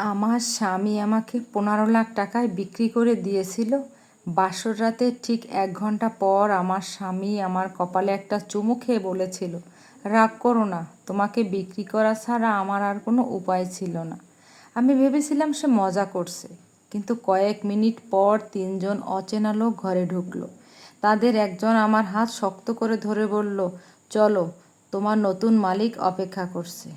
আমার স্বামী আমাকে 15 লাখ টাকায় বিক্রি করে দিয়েছিল। বাসর রাতে ঠিক 1 ঘন্টা পর আমার স্বামী আমার কপালে একটা চুমু খেয়ে বলেছিল, রাগ করো না, তোমাকে বিক্রি করা ছাড়া আমার আর কোনো উপায় ছিল না। আমি ভেবেছিলাম সে মজা করছে, কিন্তু কয়েক মিনিট পর 3জন অচেনা লোক ঘরে ঢুকলো। তাদের একজন আমার হাত শক্ত করে ধরে বলল, চলো, তোমার নতুন মালিক অপেক্ষা করছে।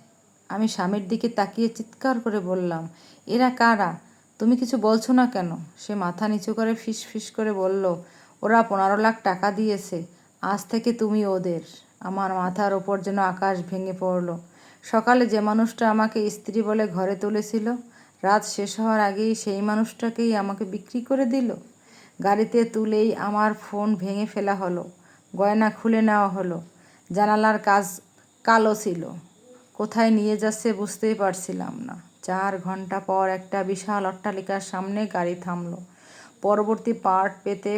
আমি স্বামীর দিকে তাকিয়ে চিৎকার করে বললাম, এরা কারা? তুমি কিছু বলছো না কেন? সে মাথা নিচু করে ফিস ফিস করে বলল, ওরা 15 লাখ টাকা দিয়েছে, আজ থেকে তুমি ওদের। আমার মাথার ওপর যেন আকাশ ভেঙে পড়ল। সকালে যে মানুষটা আমাকে স্ত্রী বলে ঘরে তুলেছিল, রাত শেষ হওয়ার আগেই সেই মানুষটাকেই আমাকে বিক্রি করে দিল। গাড়িতে তুলেই আমার ফোন ভেঙে ফেলা হলো, গয়না খুলে নেওয়া হলো। জানালার কাজ কালো ছিল, কোথায় নিয়ে যাচ্ছে বুঝতেই পারছিলাম না। 4 ঘন্টা পর একটা বিশাল অট্টালিকার সামনে গাড়ি থামলো। পরবর্তী পার্ট পেতে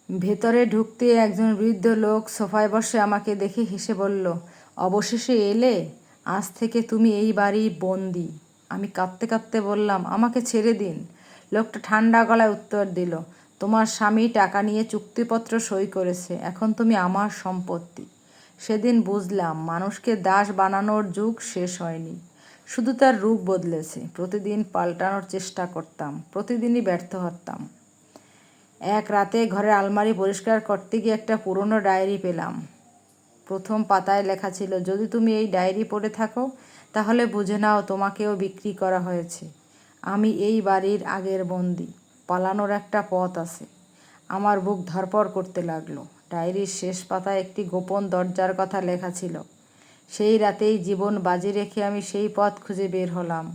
ভেতরে ঢুকতে একজন বৃদ্ধ লোক সোফায় বসে আমাকে দেখে হেসে বলল, অবশেষে এলে, আজ থেকে তুমি এই বাড়ির বন্দি। আমি কাঁদতে কাঁদতে বললাম, আমাকে ছেড়ে দিন। লোকটা ঠান্ডা গলায় উত্তর দিল, তোমার স্বামী টাকা নিয়ে চুক্তিপত্র সই করেছে, এখন তুমি আমার সম্পত্তি। সেদিন বুঝলাম, মানুষকে দাস বানানোর যুগ শেষ হয়নি, শুধু তার রূপ বদলেছে। প্রতিদিন পাল্টানোর চেষ্টা করতাম, প্রতিদিনই ব্যর্থ হতাম। এক রাতে ঘরের আলমারি পরিষ্কার করতে গিয়ে একটা পুরনো ডায়েরি পেলাম। প্রথম পাতায় লেখা ছিল, যদি তুমি এই ডায়েরি পড়ে থাকো তাহলে বুঝে নাও তোমাকেও বিক্রি করা হয়েছে। আমি এই বাড়ির আগের বন্দি, পালানোর একটা পথ আছে। আমার বুক ধড়ফড় করতে লাগলো। ডায়েরির শেষ পাতায় একটি গোপন দরজার কথা লেখা ছিল। সেই রাতেই জীবন বাজি রেখে আমি সেই পথ খুঁজে বের হলাম।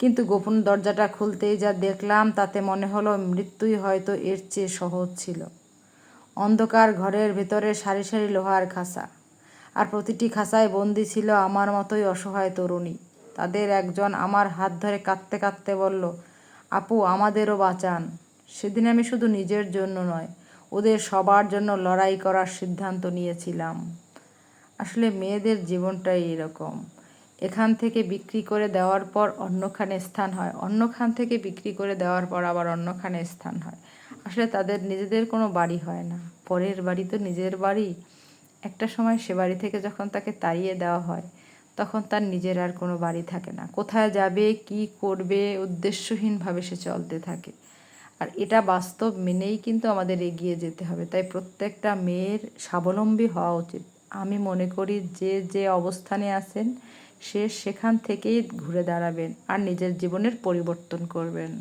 কিন্তু গোপন দরজাটা খুলতেই যা দেখলাম তাতে মনে হলো মৃত্যুই হয়তো এর চেয়ে সহজ ছিল। অন্ধকার ঘরের ভেতরে সারি সারি লোহার খাঁচা, আর প্রতিটি খাঁচায় বন্দি ছিল আমার মতোই অসহায় তরুণী। তাদের একজন আমার হাত ধরে কাঁদতে কাঁদতে বলল, আপু, আমাদেরও বাঁচান। সেদিন আমি শুধু নিজের জন্য নয়, ওদের সবার জন্য লড়াই করার সিদ্ধান্ত নিয়েছিলাম। আসলে মেয়েদের জীবনটাই এরকম, এখান থেকে বিক্রি করে দেওয়ার পর অন্যখানে স্থান হয়, অন্যখান থেকে বিক্রি করে দেওয়ার পর আবার অন্যখানে স্থান হয়। আসলে তাদের নিজেদের কোনো বাড়ি হয় না, পরের বাড়ি তো নিজের বাড়ি। একটা সময় সে বাড়ি থেকে যখন তাকে তাড়িয়ে দেওয়া হয়, তখন তার নিজের আর কোনো বাড়ি থাকে না। কোথায় যাবে, কি করবে, উদ্দেশ্যহীনভাবে সে চলতে থাকে। আর এটা বাস্তব মেনেই কিন্তু আমাদের এগিয়ে যেতে হবে। তাই প্রত্যেকটা মেয়ের স্বাবলম্বী হওয়া উচিত। আমি মনে করি যে যে অবস্থানে আছেন সে সেখান থেকেই ঘুরে দাঁড়াবেন আর নিজের জীবনের পরিবর্তন করবেন।